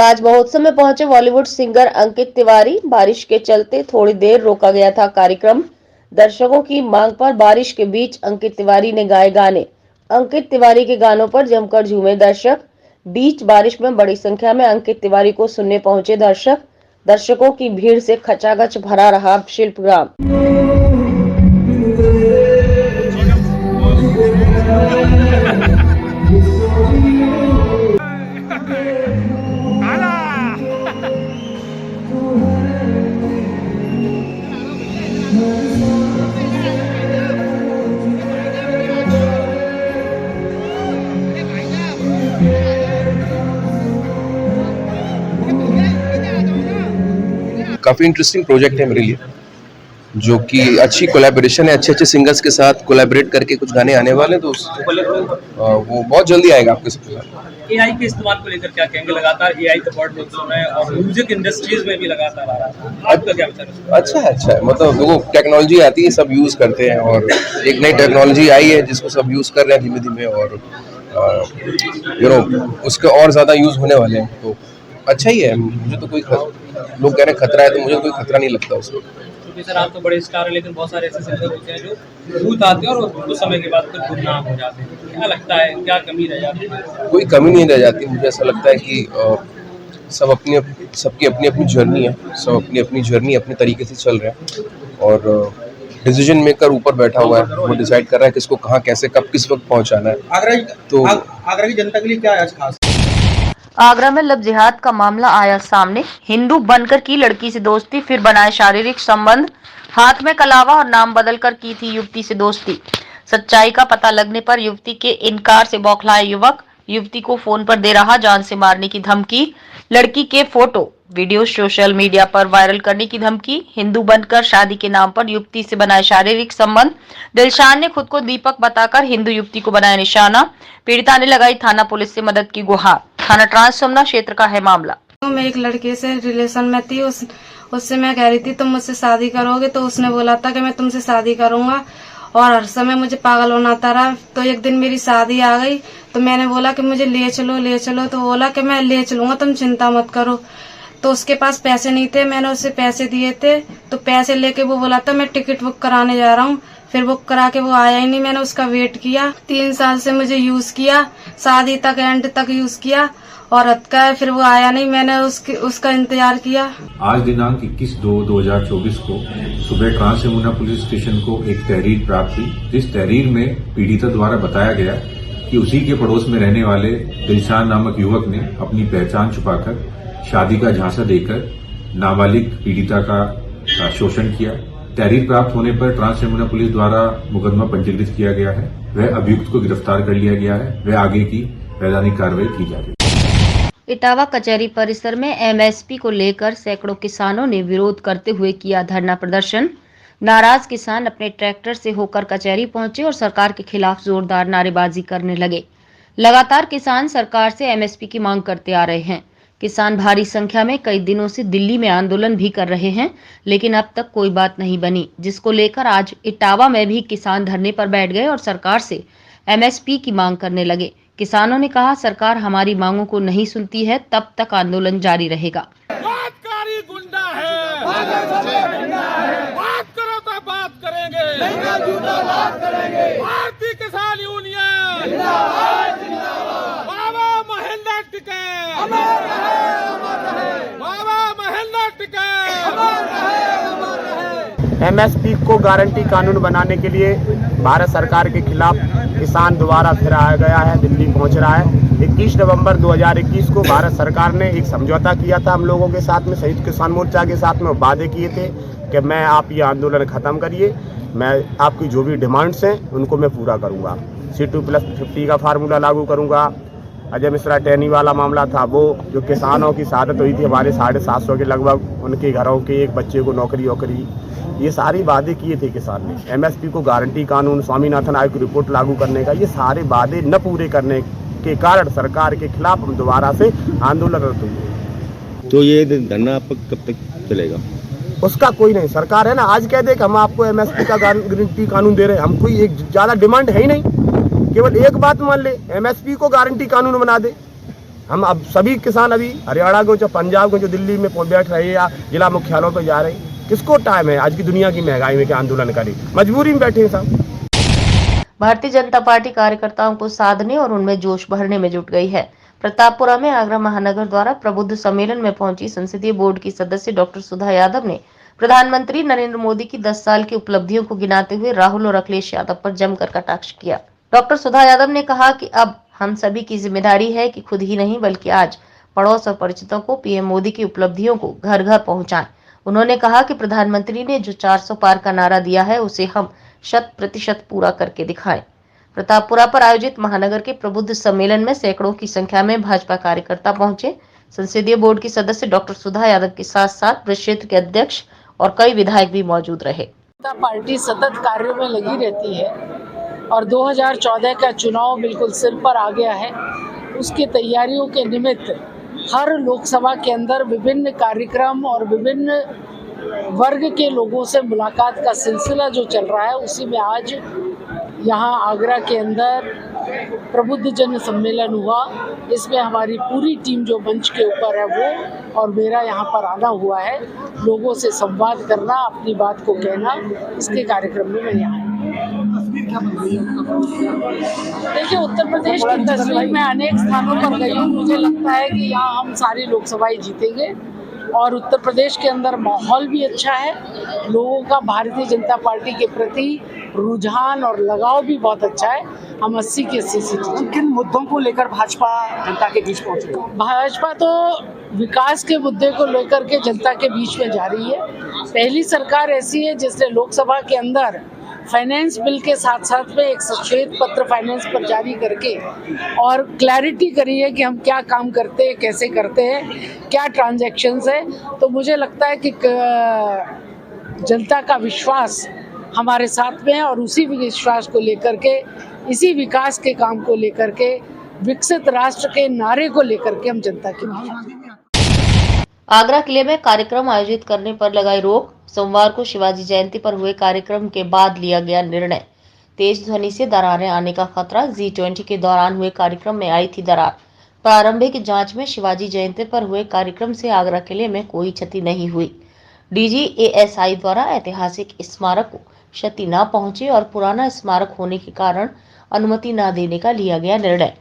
ताज महोत्सव में पहुंचे बॉलीवुड सिंगर अंकित तिवारी। बारिश के चलते थोड़ी देर रोका गया था कार्यक्रम। दर्शकों की मांग पर बारिश के बीच अंकित तिवारी ने गाए गाने। अंकित तिवारी के गानों पर जमकर झूमे दर्शक। बीच बारिश में बड़ी संख्या में अंकित तिवारी को सुनने पहुंचे दर्शक। दर्शकों की भीड़ से खचाखच भरा रहा शिल्पग्राम। काफ़ी इंटरेस्टिंग प्रोजेक्ट है मेरे लिए, जो कि अच्छी कोलैबोरेशन है। अच्छे सिंगर्स के साथ कोलैबोरेट करके कुछ गाने आने वाले हैं, तो वो बहुत जल्दी आएगा आपके साथ। एआई के इस्तेमाल को लेकर क्या कहेंगे? लगातार एआई का वर्ड लोग सुन रहे हैं और म्यूजिक इंडस्ट्रीज में भी लगातार आ रहा है, आपका क्या विचार है? अच्छा है, मतलब देखो टेक्नोलॉजी आती है, सब यूज़ करते हैं, और एक नई टेक्नोलॉजी आई है जिसको सब यूज़ कर रहे हैं धीमे धीमे, और उसके और ज़्यादा यूज़ होने वाले हैं, तो अच्छा ही है। मुझे तो कोई लोग कह रहे हैं खतरा है, तो मुझे कोई खतरा नहीं लगता उसमें। क्योंकि सर आप तो बड़े स्टार हैं, लेकिन बहुत सारे ऐसे सिंगर होते हैं जो भूत आते हैं और कुछ समय के बाद फिर गुमनाम हो जाते हैं। क्या लगता है, क्या कमी रह जाती है? कोई कमी नहीं रह जाती। मुझे ऐसा लगता है कि सबकी अपनी अपनी जर्नी है, सब अपनी अपनी जर्नी अपने तरीके से चल रहे हैं, और डिसीजन मेकर ऊपर बैठा हुआ है, वो डिसाइड कर रहा है किसको कहाँ कैसे कब किस वक्त पहुँचाना है। आगरा की जनता के लिए क्या है खास? आगरा में लव जिहाद का मामला आया सामने। हिंदू बनकर की लड़की से दोस्ती, फिर बनाए शारीरिक संबंध। हाथ में कलावा और नाम बदलकर की थी युवती से दोस्ती। सच्चाई का पता लगने पर युवती के इनकार से बौखलाए युवक। युवती को फोन पर दे रहा जान से मारने की धमकी। लड़की के फोटो वीडियो सोशल मीडिया पर वायरल करने की धमकी। हिंदू बनकर शादी के नाम पर युवती से बनाए शारीरिक संबंध। दिलशान ने खुद को दीपक बताकर हिंदू युवती को बनाया निशाना। पीड़िता ने लगाई थाना पुलिस से मदद की गुहार। थाना ट्रांस सोमना क्षेत्र का है मामला। मैं एक लड़के से रिलेशन में थी, उससे मैं कह रही थी तुम मुझसे शादी करोगे, तो उसने बोला था कि मैं तुमसे शादी करूंगा, और हर समय मुझे पागल बनाता रहा। तो एक दिन मेरी शादी आ गई, तो मैंने बोला कि मुझे ले चलो, तो बोला कि मैं ले चलूंगा, तुम चिंता मत करो। तो उसके पास पैसे नहीं थे, मैंने उससे पैसे दिए थे, तो पैसे लेके वो बोला था मैं टिकट बुक कराने जा रहा हूँ। फिर बुक करा के वो आया ही नहीं। मैंने उसका वेट किया, 3 साल से मुझे यूज किया, शादी तक एंड तक यूज किया, और हद का है, फिर वो आया नहीं। मैंने उसका इंतजार किया। आज दिनांक 21/2/2024 को सुबह ट्रांस यमुना पुलिस स्टेशन को एक तहरीर प्राप्त हुई। इस तहरीर में पीड़िता द्वारा बताया गया कि उसी के पड़ोस में रहने वाले दिलशान नामक युवक ने अपनी पहचान छुपाकर शादी का झांसा देकर नाबालिग पीड़िता का शोषण किया। तहरीर प्राप्त होने पर ट्रांस यमुना पुलिस द्वारा मुकदमा पंजीकृत किया गया है। वह अभियुक्त को गिरफ्तार कर लिया गया है। वह आगे की वैधानिक कार्रवाई की जा रही है। इटावा कचहरी परिसर में एमएसपी को लेकर सैकड़ों किसानों ने विरोध करते हुए किया धरना प्रदर्शन। नाराज किसान अपने ट्रैक्टर से होकर कचहरी पहुंचे और सरकार के खिलाफ जोरदार नारेबाजी करने लगे। लगातार किसान सरकार से एमएसपी की मांग करते आ रहे हैं। किसान भारी संख्या में कई दिनों से दिल्ली में आंदोलन भी कर रहे हैं, लेकिन अब तक कोई बात नहीं बनी, जिसको लेकर आज इटावा में भी किसान धरने पर बैठ गए और सरकार से एमएसपी की मांग करने लगे। किसानों ने कहा सरकार हमारी मांगों को नहीं सुनती है, तब तक आंदोलन जारी रहेगा। गुंडा है, बात करो तो बात करेंगे, भारतीय किसान यूनियन बाबा महेंद्र टिकैत, बाबा महेंद्र टिकैत। एमएसपी को गारंटी कानून बनाने के लिए भारत सरकार के खिलाफ किसान दोबारा फिर आया गया है, दिल्ली पहुंच रहा है। 21 नवंबर 2021 को भारत सरकार ने एक समझौता किया था हम लोगों के साथ में, संयुक्त किसान मोर्चा के साथ में वादे किए थे कि मैं आप ये आंदोलन ख़त्म करिए, मैं आपकी जो भी डिमांड्स हैं उनको मैं पूरा करूँगा। C2+50 का फार्मूला लागू करूँगा। अजय मिश्रा टैनी वाला मामला था, वो जो किसानों की शहादत हुई थी हमारे 750 के लगभग, उनके घरों के एक बच्चे को नौकरी, ये सारी वादे किए थे किसान ने। एमएसपी को गारंटी कानून, स्वामीनाथन आयोग की रिपोर्ट लागू करने का, ये सारे वादे न पूरे करने के कारण सरकार के खिलाफ हम दोबारा से आंदोलनरत हुए। तो ये धरना आप कब तक चलेगा? उसका कोई नहीं, सरकार है ना, आज कह दे कि हम आपको एमएसपी का गारंटी कानून दे रहे हैं, हम कोई एक ज़्यादा डिमांड है ही नहीं, केवल एक बात मान ले, एमएसपी को गारंटी कानून बना दे, हम अब सभी किसान अभी हरियाणा को जो पंजाब को जो दिल्ली में बैठ रहे हैं या जिला मुख्यालयों पर जा रहे हैं, किसको टाइम है आज की दुनिया की महंगाई में क्या आंदोलन करें, मजबूरी में बैठे हैं साहब। भारतीय जनता पार्टी कार्यकर्ताओं को साधने और उनमें जोश भरने में जुट गई है। प्रतापपुरा में आगरा महानगर द्वारा प्रबुद्ध सम्मेलन में पहुंची संसदीय बोर्ड की सदस्य डॉक्टर सुधा यादव ने प्रधानमंत्री नरेंद्र मोदी की 10 साल की उपलब्धियों को गिनाते हुए राहुल और अखिलेश यादव पर जमकर कटाक्ष किया। डॉक्टर सुधा यादव ने कहा कि अब हम सभी की जिम्मेदारी है कि खुद ही नहीं बल्कि आज पड़ोस और परिचितों को पीएम मोदी की उपलब्धियों को घर घर पहुंचाएं। उन्होंने कहा कि प्रधानमंत्री ने जो 400 पार का नारा दिया है उसे हम 100% पूरा करके दिखाएं। प्रतापपुरा पर आयोजित महानगर के प्रबुद्ध सम्मेलन में सैकड़ों की संख्या में भाजपा कार्यकर्ता पहुंचे। संसदीय बोर्ड की सदस्य डॉक्टर सुधा यादव के साथ साथ क्षेत्र के अध्यक्ष और कई विधायक भी मौजूद रहे। पार्टी सतत कार्यों में लगी रहती है और 2014 का चुनाव बिल्कुल सिर पर आ गया है। उसकी तैयारियों के निमित्त हर लोकसभा के अंदर विभिन्न कार्यक्रम और विभिन्न वर्ग के लोगों से मुलाकात का सिलसिला जो चल रहा है, उसी में आज यहाँ आगरा के अंदर प्रबुद्ध जन सम्मेलन हुआ। इसमें हमारी पूरी टीम जो मंच के ऊपर है वो और मेरा यहाँ पर आना हुआ है, लोगों से संवाद करना, अपनी बात को कहना, इसके कार्यक्रम में मैं यहाँ देखिए उत्तर प्रदेश की तस्वीर में अनेक स्थानों पर गई हूँ। मुझे लगता है कि यहाँ हम सारी लोकसभाएं जीतेंगे और उत्तर प्रदेश के अंदर माहौल भी अच्छा है। लोगों का भारतीय जनता पार्टी के प्रति रुझान और लगाव भी बहुत अच्छा है। हम 80 के 80 सीट। किन मुद्दों को लेकर भाजपा जनता के बीच पहुंच रही है? भाजपा तो विकास के मुद्दे को लेकर के जनता के बीच में जा रही है। पहली सरकार ऐसी है जिसने लोकसभा के अंदर फाइनेंस बिल के साथ साथ में एक सचेत पत्र फाइनेंस पर जारी करके और क्लैरिटी करी है कि हम क्या काम करते हैं, कैसे करते हैं, क्या ट्रांजैक्शंस है। तो मुझे लगता है कि जनता का विश्वास हमारे साथ में है और उसी विश्वास को लेकर के, इसी विकास के काम को लेकर के, विकसित राष्ट्र के नारे को लेकर के हम जनता के बीच। आगरा किले में कार्यक्रम आयोजित करने पर लगाई रोक। सोमवार को शिवाजी जयंती पर हुए कार्यक्रम के बाद लिया गया निर्णय। तेज ध्वनि से दरारें आने का खतरा। G20 के दौरान हुए कार्यक्रम में आई थी दरार। प्रारंभिक जांच में शिवाजी जयंती पर हुए कार्यक्रम से आगरा किले में कोई क्षति नहीं हुई। डीजी ASI द्वारा ऐतिहासिक स्मारक को क्षति न पहुंचे और पुराना स्मारक होने के कारण अनुमति न देने का लिया गया निर्णय।